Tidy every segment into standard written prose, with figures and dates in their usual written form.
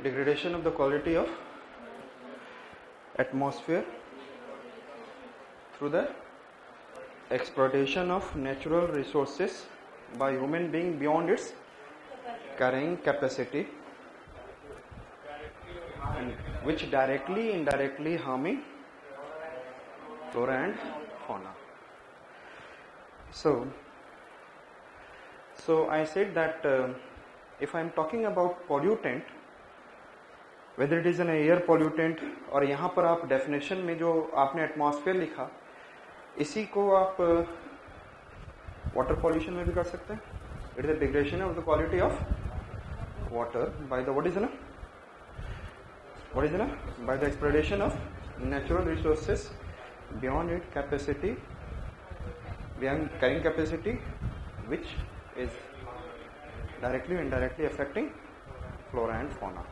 degradation of the quality of atmosphere through the exploitation of natural resources by human being beyond its carrying capacity, and which directly indirectly harming flora and fauna. So I said that if I am talking about pollutant, whether it is an air pollutant, और यहाँ पर आप definition में जो आपने atmosphere लिखा, इसी को आप water pollution में भी कर सकते हैं. It is a degradation of the quality of water by the by the exploitation of natural resources beyond its capacity, beyond carrying capacity, which is directly or indirectly affecting flora and fauna.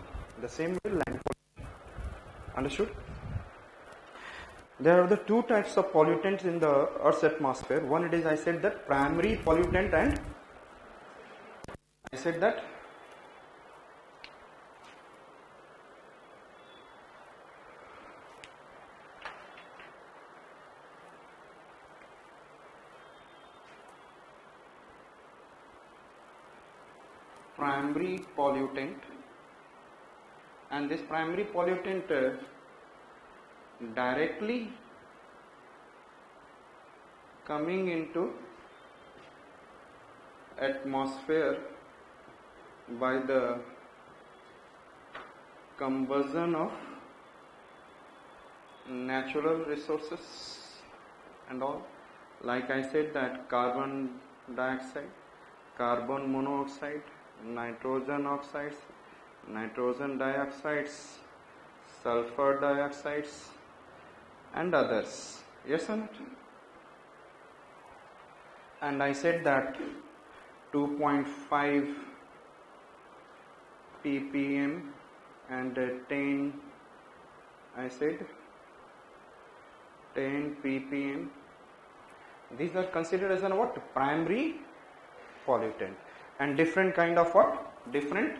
The same way land pollution. Understood? There are the two types of pollutants in the Earth's atmosphere. One, it is, I said that primary pollutant, and I said that primary pollutant, and this primary pollutant directly coming into atmosphere by the combustion of natural resources and all, like I said that carbon dioxide, carbon monoxide, nitrogen oxides, nitrogen dioxides, sulfur dioxides and others. Yes or not? And I said that 2.5 ppm and 10 ppm, these are considered as an what? Primary pollutant. And different kind of what? Different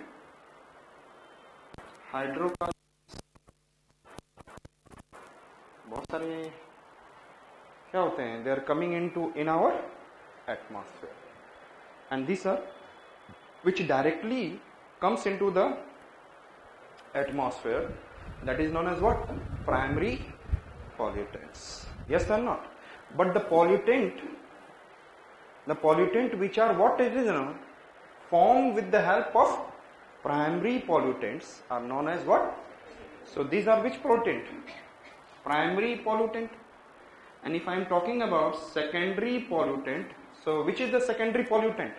hydrocarbons. बहुत सारे क्या होते हैं? They are coming in our atmosphere, and these are which directly comes into the atmosphere. That is known as what? Primary pollutants. Yes or not? But the pollutant which are what it is, formed with the help of primary pollutants are known as what? So these are which pollutant? Primary pollutant. And if I am talking about secondary pollutant, so which is the secondary pollutant?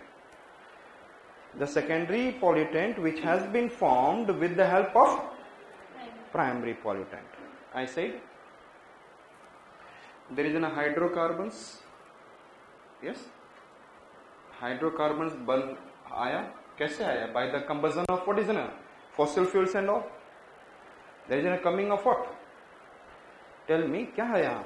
The secondary pollutant which has been formed with the help of primary pollutant. I said there is a hydrocarbons. Yes, hydrocarbons बल आया, कैसे आया? By the combustion of what is fossil fuels and all. There is a coming of what? Tell me, क्या है यहाँ?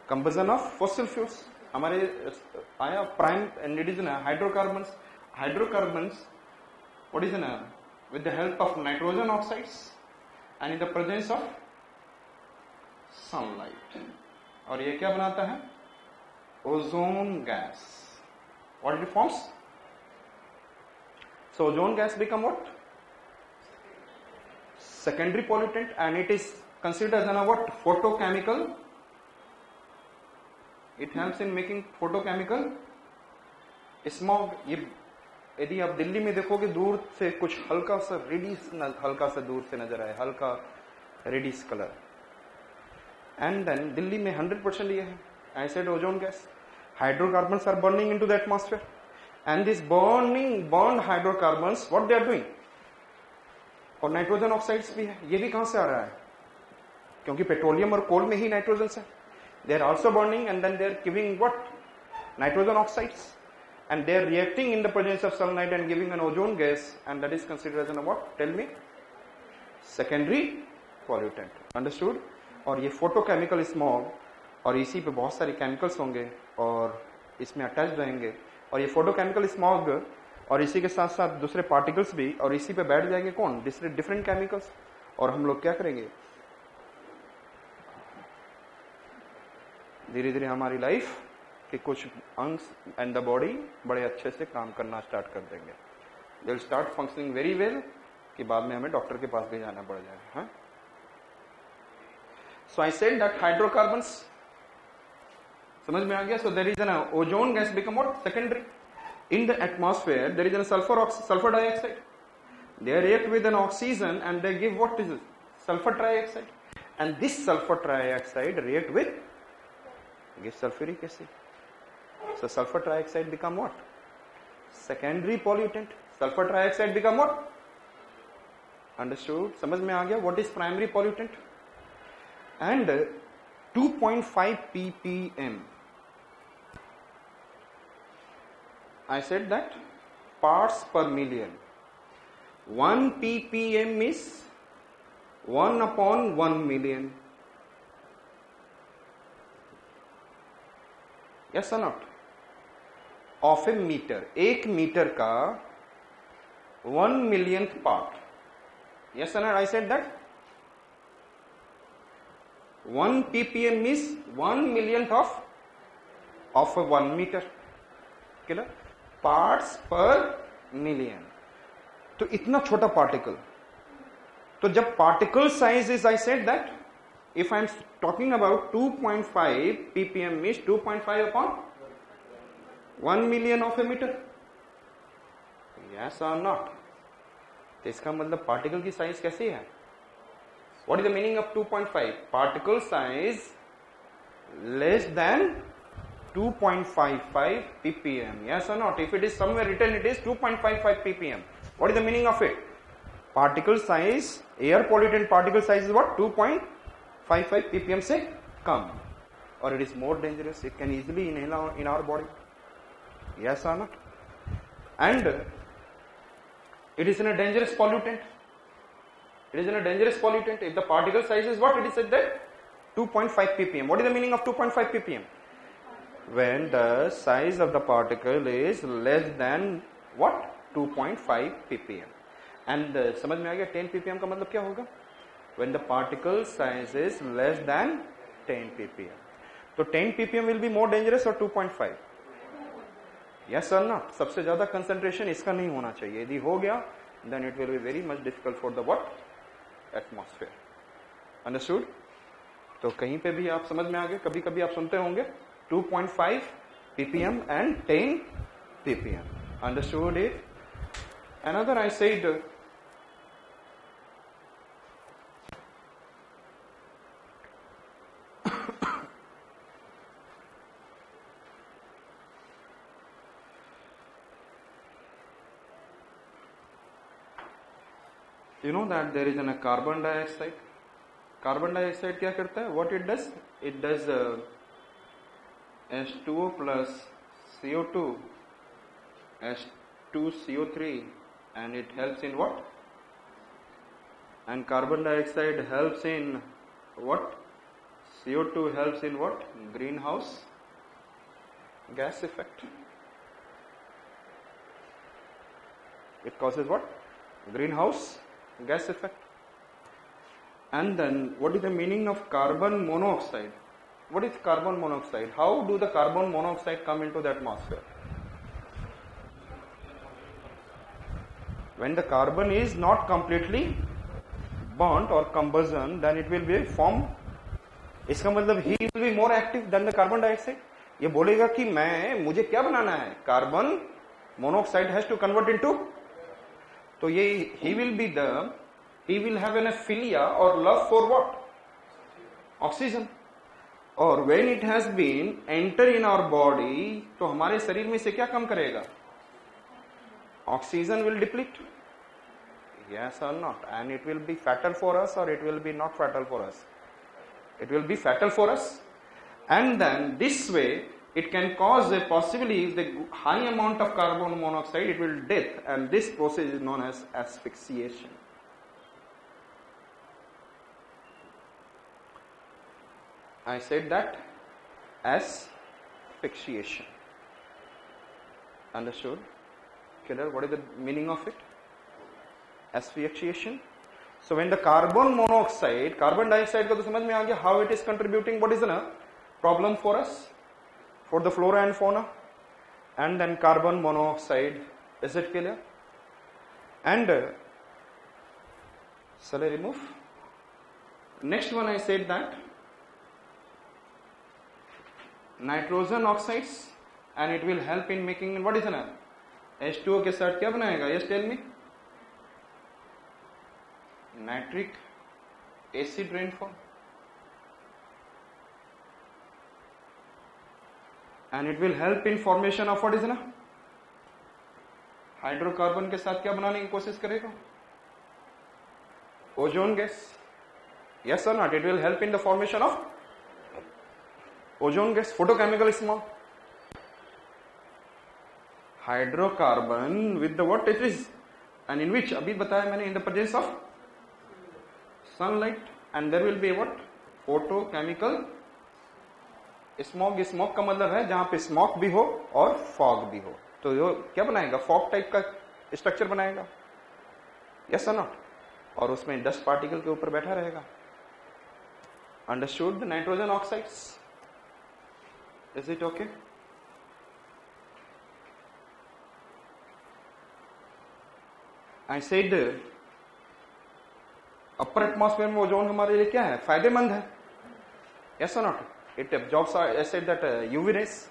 Combustion of fossil fuels. हमारे आया prime, and it is hydrocarbons. Hydrocarbons, what is with the help of nitrogen oxides and in the presence of sunlight. और ये क्या बनाता है? Ozone gas. What it forms? So ozone gas become what? Secondary pollutant, and it is considered as what? Photochemical. It helps in making photochemical smog. ये यदि आप दिल्ली में देखोगे दूर से कुछ हल्का सा रेडिश, हल्का सा दूर से नजर आए, हल्का reddish colour, and then Delhi में 100% ये है. I said ozone gas. Hydrocarbons are burning into the atmosphere, and this burned hydrocarbons, what they are doing? और नाइट्रोजन ऑक्साइड्स भी है. ये भी कहां से आ रहा है? क्योंकि पेट्रोलियम और कोल में ही नाइट्रोजन है. They are also burning, and then they are giving what? Nitrogen oxides, and they are reacting in the presence of sunlight and giving an ozone gas, and that is considered as what? Tell me. Secondary pollutant. Understood? और ये photochemical smog, और इसी पे बहुत सारे chemicals होंगे और इसमें अटैच रहेंगे, और ये फोटोकेमिकल स्मॉग और इसी के साथ साथ दूसरे पार्टिकल्स भी, और इसी पे बैठ जाएंगे कौन, डिफरेंट केमिकल्स। और हम लोग क्या करेंगे, धीरे धीरे हमारी लाइफ के कुछ अंग्स एंड द बॉडी बड़े अच्छे से काम करना स्टार्ट कर देंगे। They will start functioning very well, कि बाद में हमें डॉक्टर के पास भी जाना पड़ जाए। हाँ, so I said that hydrocarbons, समझ में आ गया। So there is an ozone gas become what, secondary in the atmosphere. There is a sulfur dioxide. They react with an oxygen and they give what is it? Sulfur trioxide. And this sulfur trioxide react with, gives sulfuric acid. So sulfur trioxide become what? Secondary pollutant. Sulfur trioxide become what? Understood? समझ में आ गया? What is primary pollutant? And 2.5 ppm. I said that parts per million. 1 ppm is 1 upon 1 million. Yes or not? Of a meter. एक metre का 1 millionth part. Yes or not? I said that 1 ppm is 1 millionth of a 1 meter. Clear? Parts per million. तो इतना छोटा particle, तो जब particle size is, I said that if I am talking about 2.5 ppm means 2.5 upon 1 million of a metre. Yes और not? तो इसका मतलब particle की साइज कैसी है? What is the meaning of 2.5? Particle size less than 2.55 ppm. Yes or not? If it is somewhere written, it is 2.55 ppm. What is the meaning of it? Particle size, air pollutant particle size is what? 2.55 ppm से कम. Or it is more dangerous. It can easily inhale in our body. Yes or not? And it is a dangerous pollutant. It is a dangerous pollutant. If the particle size is what? It is said that 2.5 ppm. What is the meaning of 2.5 ppm? When the size of the particle is less than what? 2.5 ppm. And समझ में आ गया 10 ppm का मतलब क्या होगा? When the particle size is less than 10 ppm. तो 10 ppm will be more dangerous or 2.5? Yes or not? सबसे ज्यादा concentration इसका नहीं होना चाहिए। यदि हो गया then it will be very much difficult for the what? Atmosphere. Understood? तो कहीं पे भी आप समझ में आ गए, कभी कभी आप सुनते होंगे 2.5 ppm and 10 ppm. Understood it? Another I said, you know that there is a carbon dioxide. Carbon dioxide क्या करता है? What it does? It does H2O plus CO2, H2CO3, and it helps in what? And carbon dioxide helps in what? CO2 helps in what? Greenhouse gas effect. It causes what? Greenhouse gas effect. And then what is the meaning of carbon monoxide? What is carbon monoxide? How do the carbon monoxide come into the atmosphere? When the carbon is not completely burnt or combustion, then it will be formed. इसका मतलब he will be more active than the carbon dioxide. ये बोलेगा कि मुझे क्या बनाना है? Carbon monoxide has to convert into. तो ये he will have an philia or love for what? Oxygen. और when it has been enter in our body, तो हमारे शरीर में से क्या कम करेगा? Oxygen will deplete. Yes or not? And it will be fatal for us or it will be not fatal for us? It will be fatal for us. And then this way it can cause a possibly the high amount of carbon monoxide, it will death, and this process is known as asphyxiation. I said that asphyxiation. Understood? Clear? What is the meaning of it? Asphyxiation. So when the carbon monoxide, carbon dioxide का तो समझ में आ गया, how it is contributing, what is the problem for us, for the flora and fauna, and then carbon monoxide, is it clear? And shall I remove? Next one I said that nitrogen oxides, and it will help in making, what is the H2O के साथ क्या बनाएगा? Yes, tell me. Nitric acid rainfall, and it will help in formation of what is ना hydrocarbon के साथ क्या बनाने की कोशिश करेगा? Ozone gas. Yes or not? It will help in the formation of ozone gas, photochemical smog. Hydrocarbon with the what it is, and in which अभी बताया मैंने, in the presence of sunlight, and there will be what? Photochemical smog. Smog का मतलब है जहां पे smog भी हो और फॉग भी हो, तो ये क्या बनाएगा? फॉग टाइप का स्ट्रक्चर बनाएगा. यस और नॉट? और उसमें डस्ट पार्टिकल के ऊपर बैठा रहेगा. Understood? The nitrogen oxides. Is it okay? I said upper atmosphere में ओजोन हमारे लिए क्या है? फायदेमंद है. यस और not? It absorbs, I said that UV rays,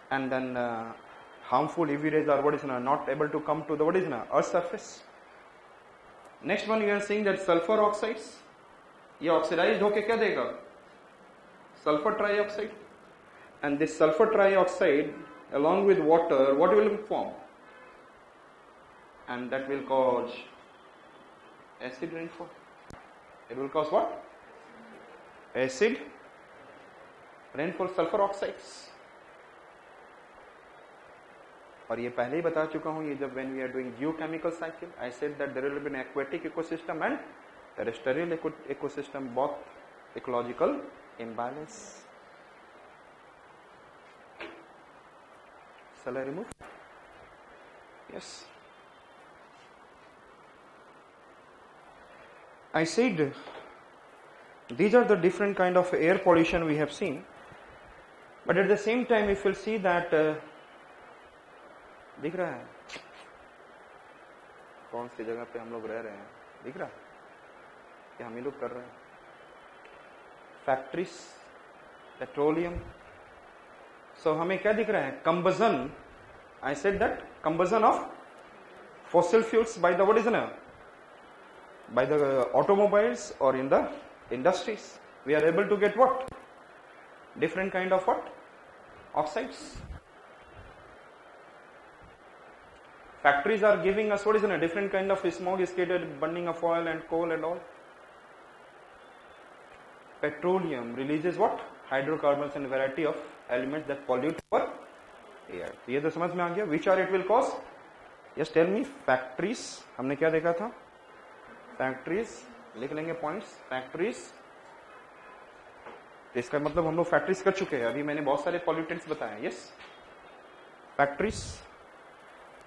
and then harmful UV rays are what is not able to come to the what is Earth's surface. Next one you are seeing that sulfur oxides. ये oxidized होके क्या देगा? Sulfur trioxide. And this sulfur trioxide along with water, what will form? And that will cause acid rainfall. It will cause what? Acid rainfall, sulfur oxides. और ये पहले ही बता चुका हूं, ये जब when we are doing geochemical cycle, I said that there will be an aquatic ecosystem and terrestrial ecosystem, both ecological imbalance. Shall I remove? Yes. I said these are the different kind of air pollution we have seen, but at the same time if you'll see that दिख रहा है कौन सी जगह पे हम लोग रह रहे हैं? दिख रहा है कि हम ही लोग कर रहे हैं? Factories, petroleum. सो हमें क्या दिख रहा है? Combustion. I said that combustion of fossil fuels by the what is न by the automobiles or in the industries. We are able to get what? Different kind of what? Oxides. Factories are giving us what is a different kind of smog, scattered burning of oil and coal and all. Petroleum releases what? Hydrocarbons and variety of elements that pollute our air. ये तो समझ में आ गया. Which are it will cause? Yes, tell me. Factories. हमने क्या देखा था? फैक्ट्रीज लिख लेंगे पॉइंट्स. फैक्ट्रीज, इसका मतलब हम लोग फैक्ट्रीज कर चुके हैं. अभी मैंने बहुत सारे पॉल्यूटेंट्स बताए. Yes, factories,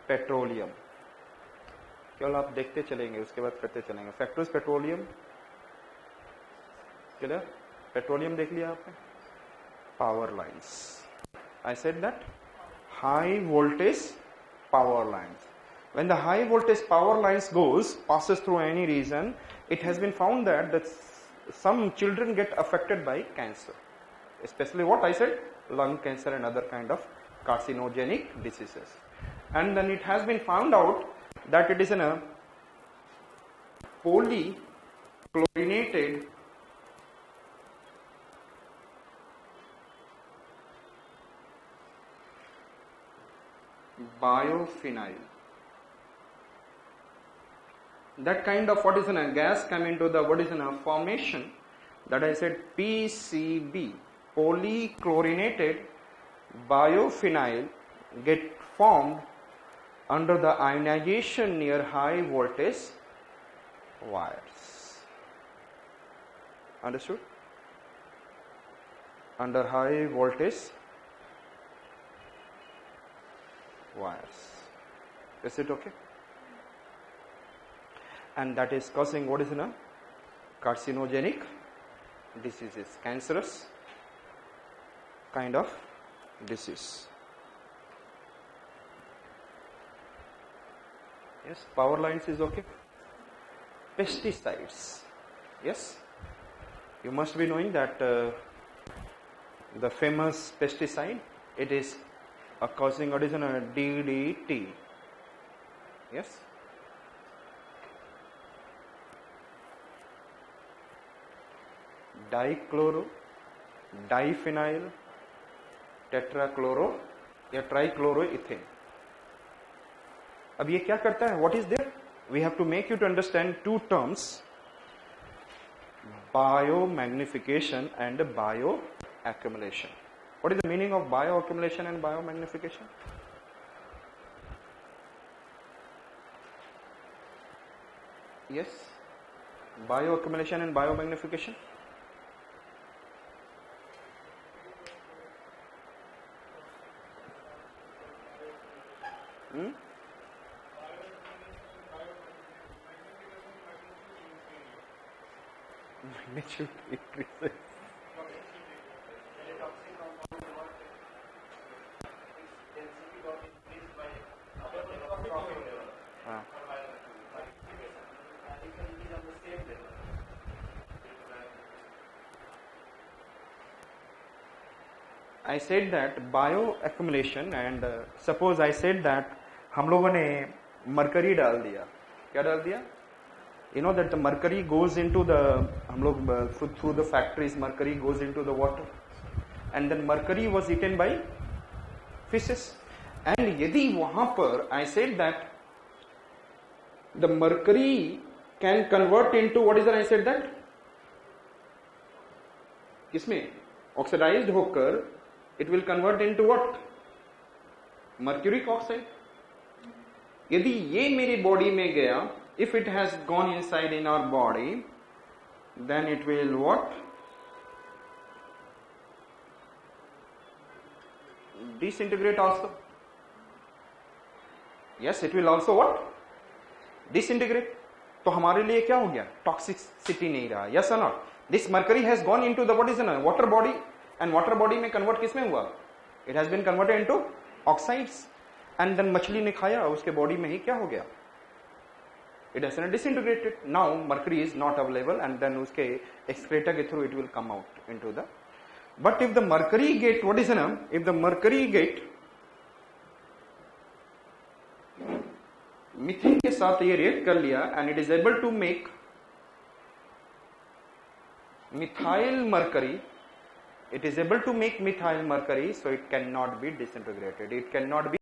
petroleum. केवल आप देखते चलेंगे, उसके बाद करते चलेंगे. Factories, petroleum. क्लियर? पेट्रोलियम देख लिया आपने. Power lines. I said that high voltage power lines. When the high voltage power lines passes through any region, it has been found that some children get affected by cancer, especially what I said, lung cancer and other kind of carcinogenic diseases. And then it has been found out that it is in a polychlorinated biophenyl. That kind of what is in a gas come into the what is in a formation that I said PCB, polychlorinated biophenyl, get formed under the ionization near high voltage wires. Understood? Under high voltage wires. Is it okay? And that is causing what is in a carcinogenic diseases, cancerous kind of disease. Yes, power lines is okay. Pesticides. Yes, you must be knowing that the famous pesticide, it is causing what is in a DDT. Yes. Dichloro, diphenyl, tetrachloro या trichloroethane. अब ये क्या करता है? What is there? We have to make you to understand two terms: biomagnification and bioaccumulation. What is the meaning of bioaccumulation and biomagnification? Yes, bioaccumulation and biomagnification. Magnitude increases. I said that bioaccumulation and suppose I said that हम लोगों ने mercury डाल दिया. क्या डाल दिया? You know that the mercury goes into the, हम लोग through the factories mercury goes into the water, and then mercury was eaten by fishes. And यदि वहां पर I said that the mercury can convert into what is that I said that किसमें oxidized होकर it will convert into what? Mercuric oxide. यदि ये मेरी body में गया, if it has gone inside in our body, then it will what? Disintegrate also. Yes, it will also what? Disintegrate. तो हमारे लिए क्या हो गया? Toxicity नहीं रहा. Yes or not? This mercury has gone into the what is a water body, and water body में convert किस में हुआ? It has been converted into oxides, and then मछली ने खाया, उसके बॉडी में ही क्या हो गया? It has been disintegrated. Now mercury is not available, and then उसके excreta के through it will come out into the. But if the mercury get what is a if the mercury get methane के साथ ये react कर लिया and it is able to make methyl mercury, it is able to make methyl mercury, so it cannot be disintegrated. It cannot be